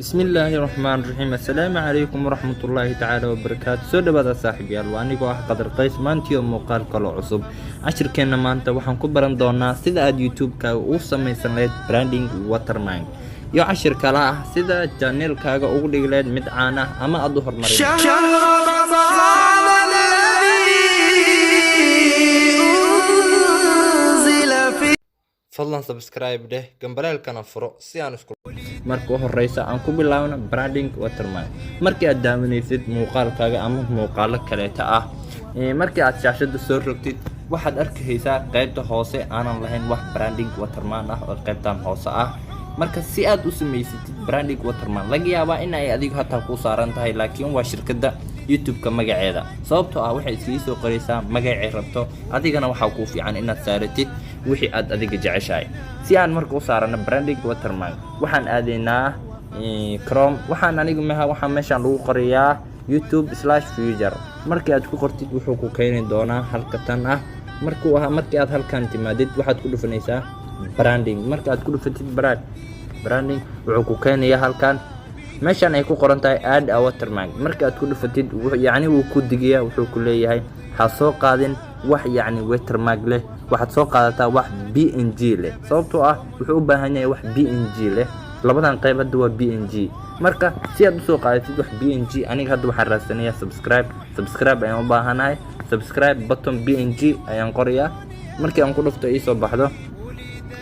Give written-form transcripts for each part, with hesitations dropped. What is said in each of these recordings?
بسم الله الرحمن الرحيم. السلام عليكم ورحمة الله تعالى وبركاته. سو دبada saaxiibayaal waa anigoo ah Qadar Qays maantii oo muuqaal kale cusub. Cashirkeena maanta waxaan ku baran doonaa sida aad YouTube-kaaga u samaysan lahayd branding watermark iyo cashir kale ah sida channel-kaaga ugu dhigi lahayd mid caan ah ama aad u horumarin. fadlan subscribe deh gambalaalkana furo si aan isku marka horeysa aan ku bilaawno branding watermark. markii aad daawanaysid muuqaalkaaga ama muuqaalo kaleeta ah markii aad shaashada soo rogtid waxaad arkaysaa qaybta hoose aanan lahayn wax branding watermark ah oo qaybtan hoose ah. marka si aad u samaysatid branding watermark laga yaabaa in ay adigu hataa ku saaran tahay laakiin waa shirkadda YouTube-ka magaceeda sababtoo ah waxay isii soo qoraysaa magacay rabto adigana waxa ku fiican inaad saaratid wixii aad adiga jeceshahay. si aan marka u saarano branding watermark waxaan aadeynaa Chrome waxaan anigu waxaan meeshan lagu qorayaa youtube/future. markii aad ku qortid wuxuu ku keenin doonaa halka tan ah markii aad halkan timaadid waxaad ku dhufanaysaa branding. marka aad ku dhufatid branding wuxuu ku keenayaa halkan meeshan ay ku qoran tahay add a watermark. marka aad ku dhufatid yacni wuu ku digayaa wuxuu ku leeyahay ha soo qaadin wax yacni watermark leh waxaad soo qaadataa wax png leh sababtoo ah wuxuu u baahan yahay wax png leh. labadan qayb hadda waa png. marka si aad u soo qaadatid wax png aniga hadda waxaan raadsanayaa subscribe ayaan u baahanahay. subscribe button png ayaan qorayaa. markii aan ku dhufto ii soo baxdo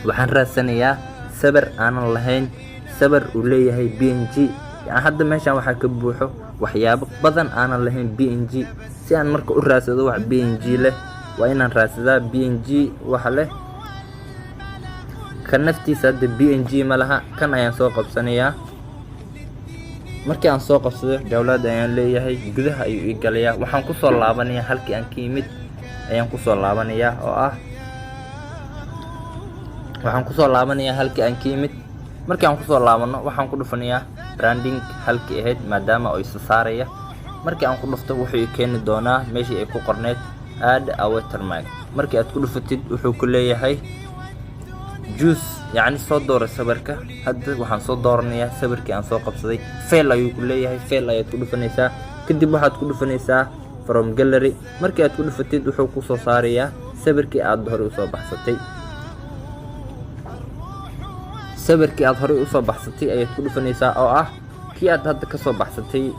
waxaan raadsanayaa sawir aanan lahayn sawir uu leeyahay png. hadda meeshan waxaa ka buuxo waxyaabo badan aanan lahayn png. si aan marka u raadsado wax png leh waa inaan raadsadaa png waxa leh kan naftiisa hadda png ma laha kan ayaan soo qabsanayaa. markii aan soo qabsado dawlad ayaan leeyahay gudaha ayuu ii galayaa. waxaan ku soo laabanayaa halkii aan ka yimid ayaan ku soo laabanayaa oo ah markii aan ku soo laabano waxaan ku dhufanayaa branding halkii ahayd maadaama ay soo saaraya. markii aan ku dhufto wuxuu keeni doonaa meeshii ay ku qorneed add a watermark. markii aad ku dhufatid wuxuu ku leeyahay juice yacni soo dooro sawirka. hadda waxaan soo dooranayaa sawirkii aan soo qabsaday fail ayuu ku leeyahay. fail ayaad ku dhufanaysaa kadib waxaad ku dhufanaysaa from gallery. markii aad ku dhufatid wuxuu ku soo saarayaa sawirkii aad hore u soo baxsatay. ayaad ku dhufanaysaa oo ah kii aad hadda ka soo baxsatay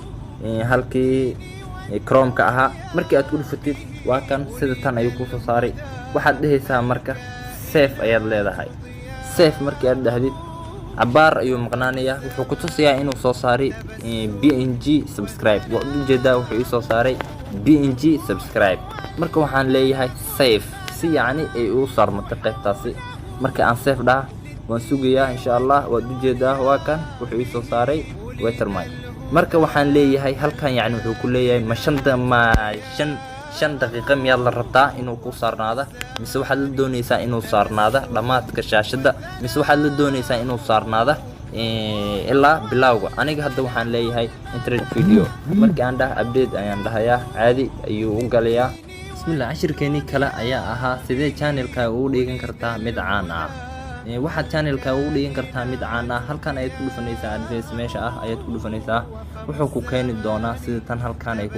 halkii Chrome-ka ahaa. markii aad ku dhufatid waa kan sida tan ayuu ku soo saaray. waxaad dhahaysaa marka save ayaad leedahay. save markii aad dhahdid cabaar ayuu maqnaanayaa wuxuu ku tusayaa inuu soo saaray png subscribe. waa u jeedaa wuxuu ii soo saaray png subscribe. marka waxaan leeyahay save si yacni ay u saarmato qaybtaasi. marka aan save dhaha waan sugayaa insha Allah. waad u jeedaa waa kan wuxuu ii soo saaray watermark. marka waxaan leeyahay halkan yacni wuxuu ku leeyahay ma 5 daqiiqo miyaad la rabtaa inuu ku saarnaado mise waxaad la doonaysaa inuu saarnaado dhamaadka shaashada mise waxaad la doonaysaa inuu saarnaado ilaa bilowga. aniga hadda waxaan leeyahay internet video. markii aan dhaha update ayaan dhahayaa caadi ayuu u galayaa. bismillah. cashirkeeni kale ayaa ahaa sidee channel-kaaga ugu dhigan kartaa mid caan ah. waxaad channel-kaaga ugu dhigan kartaa mid caan ah halkan ayaad ku dhufanaysaa advice meesha ah ayaad ku dhufanaysaa wuxuu ku keeni doonaa sida tan halkan ay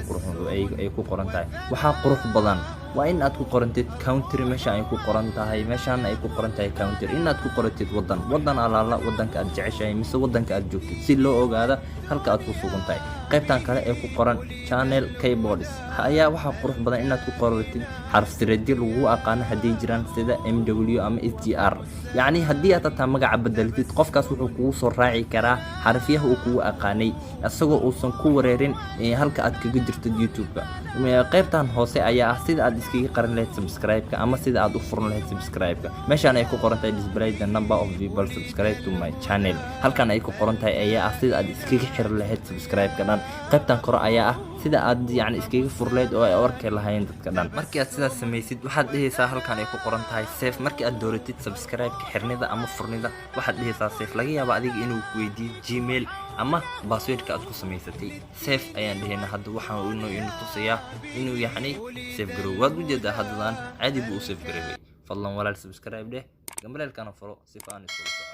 ku qoran tahay. waxaa qurux badan waa in aad ku qorantid country meesha ay ku qoran tahay. meeshan ay ku qoran tahay country inaad ku qorantid wadan alaala wadanka aad jeceshahay mise wadanka aad joogtid si loo ogaado halka aad ku sugan tahay. qaybtan kale ee ku qoran channel keyboards ayaa waxaa qurux badan inaad ku qorantid xarf sireedyo lagu aqaano haddii jiraan sida MW ama SGR. yacni haddii aad tataa magaca bedeltid qofkaas wuxuu kugu soo raaci karaa xarfiyaha uu kugu aqaanay asagoo uusan ku wareerin halka aad kaga jirtid YouTube-ka. qaybtan hoose ayaa ah sida aad iskaga qaran lahayd subscribe-ka ama sida aad u furan lahayd subscribe-ka. meeshan ay ku qoran tahay display the number of people subscribe to my channel. halkan ay ku qoran tahay ayaa ah sida aad iskaga xiran lahayd subscribe-ka dhan. qaybtan kore ayaa ah sida aad yacni iskaga furleed oo ay arkay lahayn dadka dhan. markii aad sidaas samaysid waxaad dhahaysaa halkan ay ku qoran tahay save. markii aad dooratid subscribe-ka xirnida ama furnida waxaad dhahaysaa save. laga yaabo adiga inuu ku weydiiyo Gmail ama password-ka aad ku samaysatay. save ayaan dhahaynaa. hadda waxaan inuu tusayaa inuu yacni save garow. waad u jeedaa haddan caadi buu u save garoobay. fadlan walaal subscribe deh gambalaalkana furo si aan isku